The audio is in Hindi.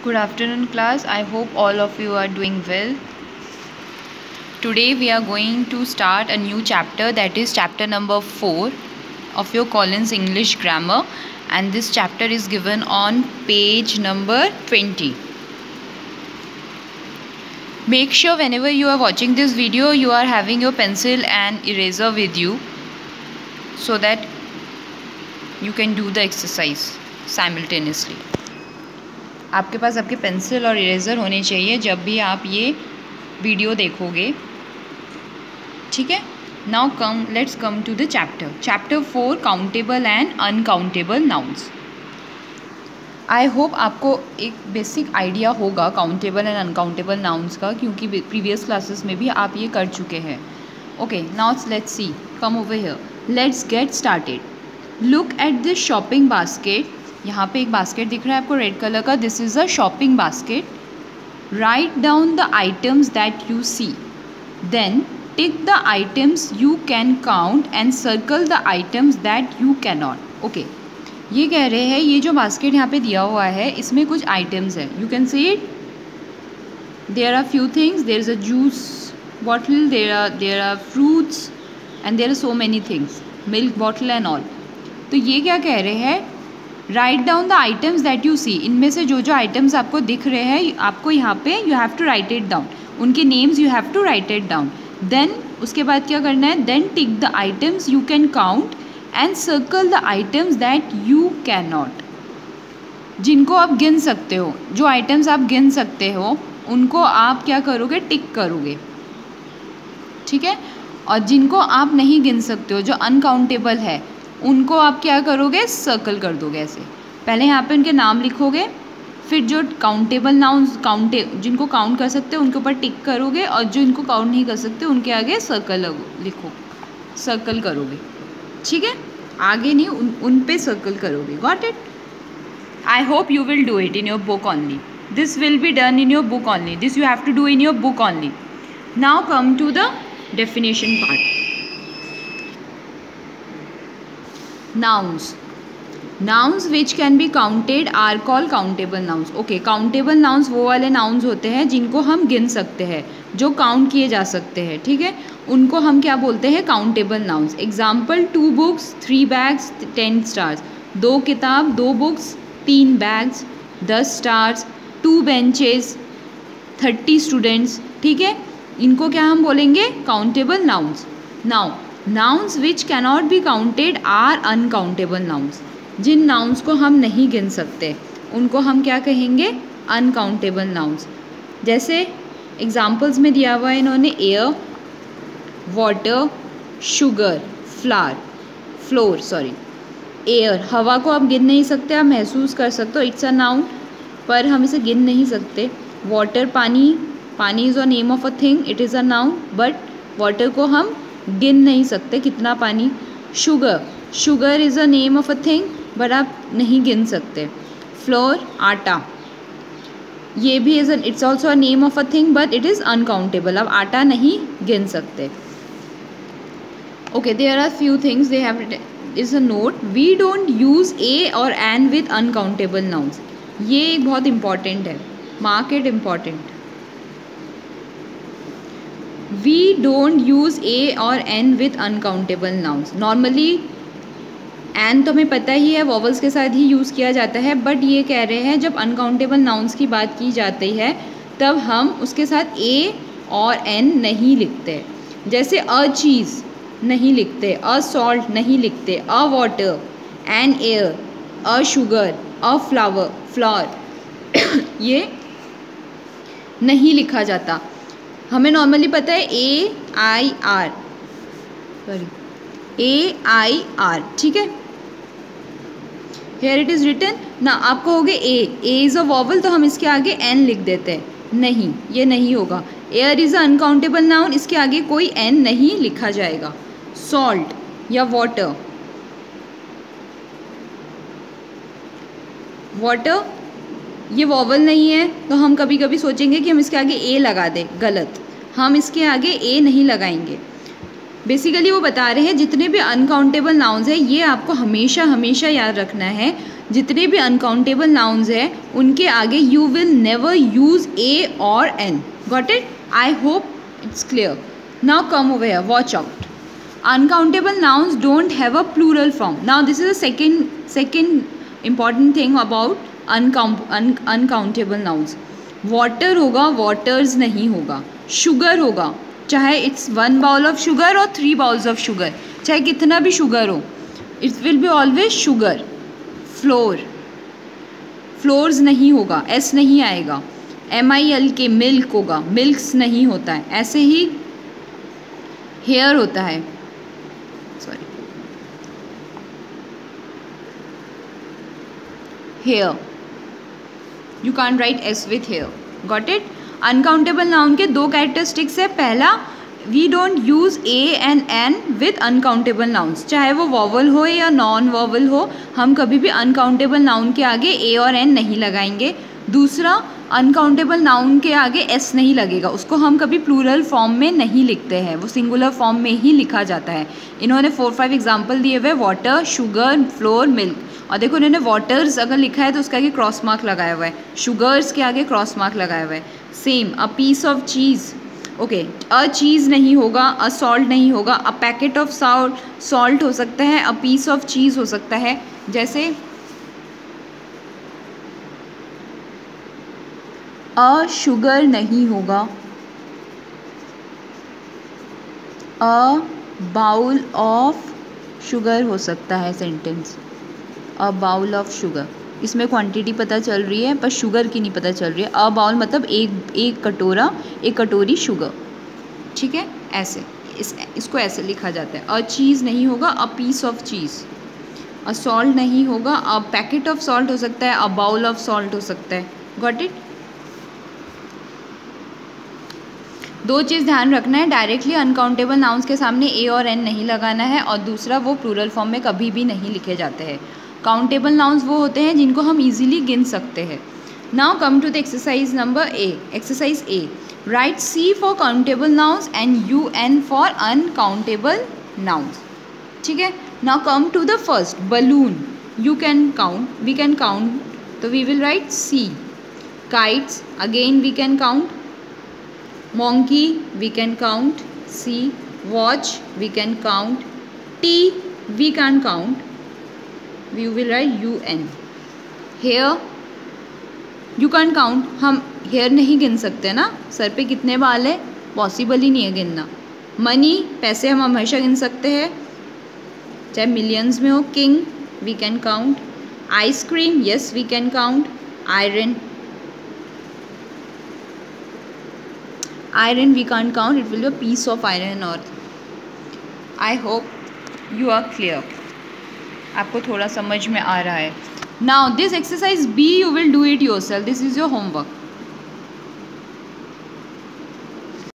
Good afternoon class. I hope all of you are doing well. Today we are going to start a new chapter, that is chapter number 4 of your Collins English Grammar, and this chapter is given on page number 20. Make sure whenever you are watching this video you are having your pencil and eraser with you so that you can do the exercise simultaneously. आपके पास आपके पेंसिल और इरेज़र होने चाहिए जब भी आप ये वीडियो देखोगे, ठीक है। Now let's come to the chapter 4, countable and uncountable nouns. I hope आपको एक बेसिक आइडिया होगा काउंटेबल एंड अनकाउंटेबल नाउन्स का, क्योंकि प्रीवियस क्लासेस में भी आप ये कर चुके हैं। Okay, now let's see, come over here, let's get started. Look at this shopping basket. यहाँ पे एक बास्केट दिख रहा है आपको रेड कलर का, this is a shopping basket. Write down the items that you see, then tick the items you can count and circle the items that you can not. Okay, ये कह रहे हैं ये जो बास्केट यहाँ पे दिया हुआ है इसमें कुछ आइटम्स है, you can see it, there are few things, there is a juice bottle, there are fruits and there are so many things, milk bottle and all. तो ये क्या कह रहे हैं, write down the items that you see, इनमें से जो जो आइटम्स आपको दिख रहे हैं आपको यहाँ पे you have to write it down, उनके names you have to write it down. Then उसके बाद क्या करना है, then tick the items you can count and circle the items that you can not. जिनको आप गिन सकते हो, जो आइटम्स आप गिन सकते हो उनको आप क्या करोगे, टिक करोगे, ठीक है। और जिनको आप नहीं गिन सकते हो, जो अनकाउंटेबल है, उनको आप क्या करोगे, सर्कल कर दोगे ऐसे। पहले यहाँ पे उनके नाम लिखोगे, फिर जो काउंटेबल नाउन्स जिनको काउंट कर सकते हो उनके ऊपर टिक करोगे, और जो इनको काउंट नहीं कर सकते उनके आगे सर्कल लिखो, सर्कल करोगे, ठीक है। आगे नहीं, उन पे सर्कल करोगे। Got it? I hope you will do it in your book only. This will be done in your book only, this you have to do in your book only. Now come to the definition part. Nouns which can be counted are called countable nouns. Okay, countable nouns वो वाले nouns होते हैं जिनको हम गिन सकते हैं, जो काउंट किए जा सकते हैं, ठीक है, उनको हम क्या बोलते हैं, countable nouns. Example, 2 books, 3 bags, 10 stars. 2 किताब, 2 books, 3 bags, 10 stars, 2 benches, 30 students, ठीक है। इनको क्या हम बोलेंगे, countable nouns. Now nouns which cannot be counted are uncountable nouns. Jin nouns को हम नहीं गिन सकते उनको हम क्या कहेंगे, uncountable nouns. जैसे एग्जाम्पल्स में दिया हुआ है इन्होंने, air, water, sugar, floor. Air, हवा को आप गिन नहीं सकते, आप महसूस कर सकते हो, इट्स अ नाउन, पर हम इसे गिन नहीं सकते। वाटर, पानी is a name of a thing, it is a noun, but water को हम गिन नहीं सकते कितना पानी। Sugar is a name of a thing, but आप नहीं गिन सकते। फ्लोर, आटा, ये भी it's also a name of a thing, but it is uncountable, आप आटा नहीं गिन सकते। Okay, there are few things they have is a note, we don't use a और एन विद अनकाउंटेबल नाउन्स। ये एक बहुत इंपॉर्टेंट है, mark it important. We don't use a और n with uncountable nouns. Normally n तो हमें पता ही है वॉवल्स के साथ ही यूज़ किया जाता है, बट ये कह रहे हैं जब अनकाउंटेबल नाउन्स की बात की जाती है तब हम उसके साथ a और n नहीं लिखते। जैसे अ चीज़ नहीं लिखते, अ सॉल्ट नहीं लिखते, a water, an air, a sugar, a flower ये नहीं लिखा जाता। हमें नॉर्मली पता है AIR, ठीक है। हेयर इट इज़ रिटन ना, आप कहोगे ए इज़ अ वॉवल तो हम इसके आगे n लिख देते हैं, नहीं, ये नहीं होगा। Air is a uncountable noun, इसके आगे कोई n नहीं लिखा जाएगा। सॉल्ट या वाटर ये वॉवल नहीं है तो हम कभी कभी सोचेंगे कि हम इसके आगे ए लगा दें, गलत, हम इसके आगे ए नहीं लगाएंगे। बेसिकली वो बता रहे हैं जितने भी अनकाउंटेबल नाउन्स हैं ये आपको हमेशा याद रखना है जितने भी अनकाउंटेबल नाउन्स हैं उनके आगे you will never use a और an. Got it? I hope it's clear. Now come over here, watch out. Uncountable nouns don't have a plural form. Now this is a second important thing about uncountable nouns. Water होगा, waters नहीं होगा. Sugar होगा, चाहे it's 1 bowl of sugar और 3 bowls of sugar, चाहे कितना भी sugar हो, it will be always sugar. Floor, floors नहीं होगा, s नहीं आएगा. milk, milk होगा, milks नहीं होता है. ऐसे ही hair होता है, sorry, hair, you can't write s with hair. Got it? Uncountable noun के 2 कैरेक्टरिस्टिक्स है. पहला, we don't use a and n with uncountable nouns. चाहे वो वॉवल हो या नॉन वॉवल हो, हम कभी भी अनकाउंटेबल नाउन के आगे a और n नहीं लगाएंगे. दूसरा, अनकाउंटेबल नाउन के आगे एस नहीं लगेगा, उसको हम कभी प्लूरल फॉर्म में नहीं लिखते हैं, वो सिंगुलर फॉर्म में ही लिखा जाता है. इन्होंने 4-5 एग्जाम्पल दिए हुए, वाटर, शुगर, फ्लोर, मिल्क. और देखो इन्होंने वाटर्स अगर लिखा है तो उसके आगे क्रॉस मार्क लगाया हुआ है, शुगर्स के आगे क्रॉस मार्क लगाया हुआ है. Same, a piece of cheese, okay, a cheese नहीं होगा, अ सॉल्ट नहीं होगा. अ पैकेट ऑफ सॉल्ट हो सकता है, अ पीस ऑफ चीज़ हो सकता है. जैसे अ शुगर नहीं होगा, अ बाउल ऑफ शुगर हो सकता है sentence. A bowl of sugar, इसमें क्वांटिटी पता चल रही है पर शुगर की नहीं पता चल रही है. अ बाउल मतलब एक कटोरा, एक कटोरी शुगर. ठीक है, ऐसे इसको ऐसे लिखा जाता है. अ चीज़ नहीं होगा, a piece of cheese. A salt नहीं होगा, अ पैकेट ऑफ सॉल्ट हो सकता है, अ बाउल ऑफ सॉल्ट हो सकता है. Got it? 2 चीज़ ध्यान रखना है, डायरेक्टली अनकाउंटेबल नाउन्स के सामने ए और एन नहीं लगाना है, और दूसरा वो प्लूरल फॉर्म में कभी भी नहीं लिखे जाते हैं. काउंटेबल नाउन्स वो होते हैं जिनको हम इजीली गिन सकते हैं. Now come to the exercise number A. Exercise A, write C for countable nouns and U N for uncountable nouns. ठीक है, now come to the first, balloon. You can count, we can count, तो we will write C. Kites, again we can count. Monkey, we can count C. Watch, we can count T. We can count. We will write UN. Hair, you can count. हम hair नहीं गिन सकते ना, सर पे कितने बाल है, पॉसिबल ही नहीं है गिनना. Money, पैसे हम हमेशा गिन सकते हैं, चाहे मिलियंस में हो. King, we can count. Ice cream, yes we can count. Iron, iron we can't count, it will be a piece of iron or. I hope you are clear. आपको थोड़ा समझ में आ रहा है. Now this exercise B you will do it yourself. This is your homework.